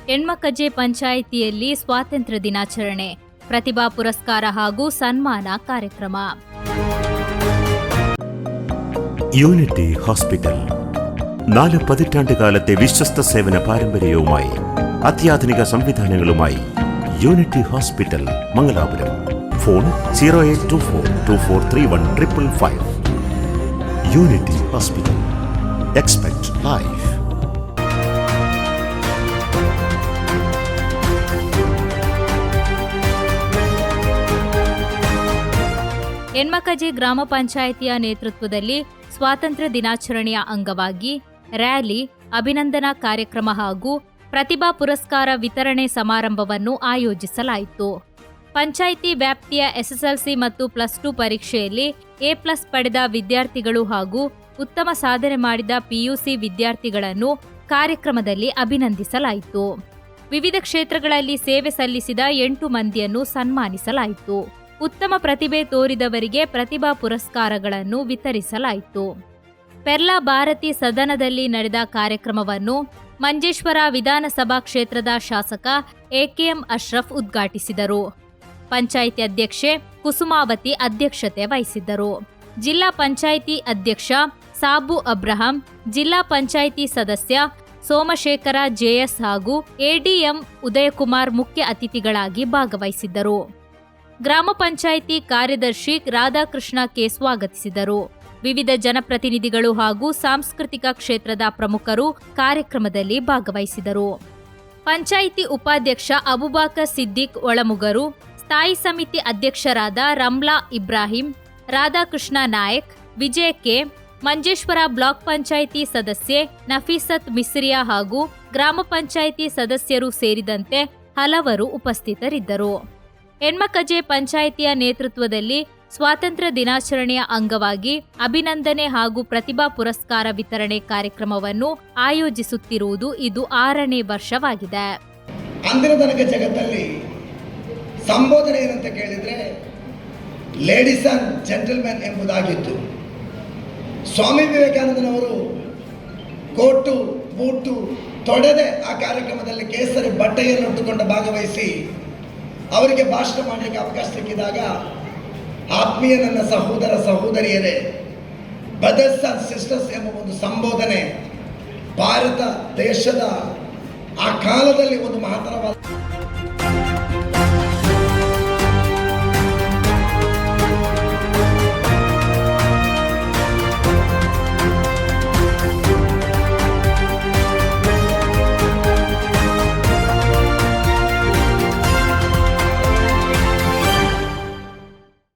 ಹೆಣ್ಮಕ್ಕಜೆ ಪಂಚಾಯಿತಿಯಲ್ಲಿ ಸ್ವಾತಂತ್ರ್ಯ ದಿನಾಚರಣೆ, ಪ್ರತಿಭಾ ಪುರಸ್ಕಾರ ಹಾಗೂ ಸನ್ಮಾನ ಕಾರ್ಯಕ್ರಮ. യൂണിറ്റി ഹോസ്പിറ്റൽ 4 പതിറ്റാണ്ടുകാലത്തെ വിശ്വസ്ത സേവന പാരമ്പര്യവുമായി അത്യാധുനിക സംവിധാനങ്ങളുമായി unity hospital Mangalapuram. Phone 0824243155. Unity hospital. Expect life. Henmakkaje ಗ್ರಾಮ ಪಂಚಾಯಿತಿಯ ನೇತೃತ್ವದಲ್ಲಿ ಸ್ವಾತಂತ್ರ್ಯ ದಿನಾಚರಣೆಯ ಅಂಗವಾಗಿ ರ್ಯಾಲಿ, ಅಭಿನಂದನಾ ಕಾರ್ಯಕ್ರಮ ಹಾಗೂ ಪ್ರತಿಭಾ ಪುರಸ್ಕಾರ ವಿತರಣೆ ಸಮಾರಂಭವನ್ನು ಆಯೋಜಿಸಲಾಯಿತು. ಪಂಚಾಯಿತಿ ವ್ಯಾಪ್ತಿಯ ಎಸ್ಎಸ್ಎಲ್ಸಿ ಮತ್ತು +2 ಪರೀಕ್ಷೆಯಲ್ಲಿ ಎ+ ಪಡೆದ ವಿದ್ಯಾರ್ಥಿಗಳು ಹಾಗೂ ಉತ್ತಮ ಸಾಧನೆ ಮಾಡಿದ ಪಿಯುಸಿ ವಿದ್ಯಾರ್ಥಿಗಳನ್ನು ಕಾರ್ಯಕ್ರಮದಲ್ಲಿ ಅಭಿನಂದಿಸಲಾಯಿತು. ವಿವಿಧ ಕ್ಷೇತ್ರಗಳಲ್ಲಿ ಸೇವೆ ಸಲ್ಲಿಸಿದ 8 ಮಂದಿಯನ್ನು ಸನ್ಮಾನಿಸಲಾಯಿತು. ಉತ್ತಮ ಪ್ರತಿಭೆ ತೋರಿದವರಿಗೆ ಪ್ರತಿಭಾ ಪುರಸ್ಕಾರಗಳನ್ನು ವಿತರಿಸಲಾಯಿತು. ಪೆರ್ಲಾ ಭಾರತಿ ಸದನದಲ್ಲಿ ನಡೆದ ಕಾರ್ಯಕ್ರಮವನ್ನು ಮಂಜೇಶ್ವರ ವಿಧಾನಸಭಾ ಕ್ಷೇತ್ರದ ಶಾಸಕ ಎಕೆಎಂ ಅಶ್ರಫ್ ಉದ್ಘಾಟಿಸಿದರು. ಪಂಚಾಯಿತಿ ಅಧ್ಯಕ್ಷೆ ಕುಸುಮಾವತಿ ಅಧ್ಯಕ್ಷತೆ ವಹಿಸಿದ್ದರು. ಜಿಲ್ಲಾ ಪಂಚಾಯಿತಿ ಅಧ್ಯಕ್ಷ ಸಾಬು ಅಬ್ರಹಾಂ, ಜಿಲ್ಲಾ ಪಂಚಾಯಿತಿ ಸದಸ್ಯ ಸೋಮಶೇಖರ ಜೆಎಸ್ ಹಾಗೂ ಎಡಿಎಂ ಉದಯಕುಮಾರ್ ಮುಖ್ಯ ಅತಿಥಿಗಳಾಗಿ ಭಾಗವಹಿಸಿದ್ದರು. ಗ್ರಾಮ ಪಂಚಾಯಿತಿ ಕಾರ್ಯದರ್ಶಿ ರಾಧಾಕೃಷ್ಣ ಕೆ ಸ್ವಾಗತಿಸಿದರು. ವಿವಿಧ ಜನಪ್ರತಿನಿಧಿಗಳು ಹಾಗೂ ಸಾಂಸ್ಕೃತಿಕ ಕ್ಷೇತ್ರದ ಪ್ರಮುಖರು ಕಾರ್ಯಕ್ರಮದಲ್ಲಿ ಭಾಗವಹಿಸಿದರು. ಪಂಚಾಯಿತಿ ಉಪಾಧ್ಯಕ್ಷ ಅಬುಬಾಕರ್ ಸಿದ್ದಿಕ್ ಒಳಮುಗರು, ಸ್ಥಾಯಿ ಸಮಿತಿ ಅಧ್ಯಕ್ಷರಾದ ರಮ್ಲಾ ಇಬ್ರಾಹಿಂ, ರಾಧಾಕೃಷ್ಣ ನಾಯಕ್, ವಿಜಯ ಕೆ, ಮಂಜೇಶ್ವರ ಬ್ಲಾಕ್ ಪಂಚಾಯಿತಿ ಸದಸ್ಯೆ ನಫೀಸತ್ ಮಿಸ್ರಿಯಾ ಹಾಗೂ ಗ್ರಾಮ ಪಂಚಾಯಿತಿ ಸದಸ್ಯರು ಸೇರಿದಂತೆ ಹಲವರು ಉಪಸ್ಥಿತರಿದ್ದರು. ಹೆಣ್ಮಕ್ಕಜೆ ಪಂಚಾಯಿತಿಯ ನೇತೃತ್ವದಲ್ಲಿ ಸ್ವಾತಂತ್ರ್ಯ ದಿನಾಚರಣೆಯ ಅಂಗವಾಗಿ ಅಭಿನಂದನೆ ಹಾಗೂ ಪ್ರತಿಭಾ ಪುರಸ್ಕಾರ ವಿತರಣೆ ಕಾರ್ಯಕ್ರಮವನ್ನು ಆಯೋಜಿಸುತ್ತಿರುವುದು ಇದು 6ನೇ ವರ್ಷವಾಗಿದೆ. ಅಂದಿನ ತನಕ ಜಗತ್ತಲ್ಲಿ ಸಂಬೋಧನೆ ಏನಂತ ಕೇಳಿದ್ರೆ ಲೇಡೀಸ್ ಅಂಡ್ ಜೆಂಟಲ್ಮೆನ್ ಎಂಬುದಾಗಿತ್ತು. ಸ್ವಾಮಿ ವಿವೇಕಾನಂದನವರು ಕೋಟು ಬೂಟು ತೊಡೆದೆ ಆ ಕಾರ್ಯಕ್ರಮದಲ್ಲಿ ಕೇಸರಿ ಬಟ್ಟೆಯನ್ನು ಉಟ್ಟುಕೊಂಡು ಭಾಗವಹಿಸಿ ಅವರಿಗೆ ಭಾಷಣ ಮಾಡಲಿಕ್ಕೆ ಅವಕಾಶ ಸಿಕ್ಕಿದಾಗ ಆತ್ಮೀಯ ನನ್ನ ಸಹೋದರ ಸಹೋದರಿಯರೇ, ಬ್ರದರ್ಸ್ ಅಂಡ್ ಸಿಸ್ಟರ್ಸ್ ಎಂಬ ಒಂದು ಸಂಬೋಧನೆ ಭಾರತ ದೇಶದ ಆ ಕಾಲದಲ್ಲಿ ಒಂದು ಮಹತ್ತರವಾದ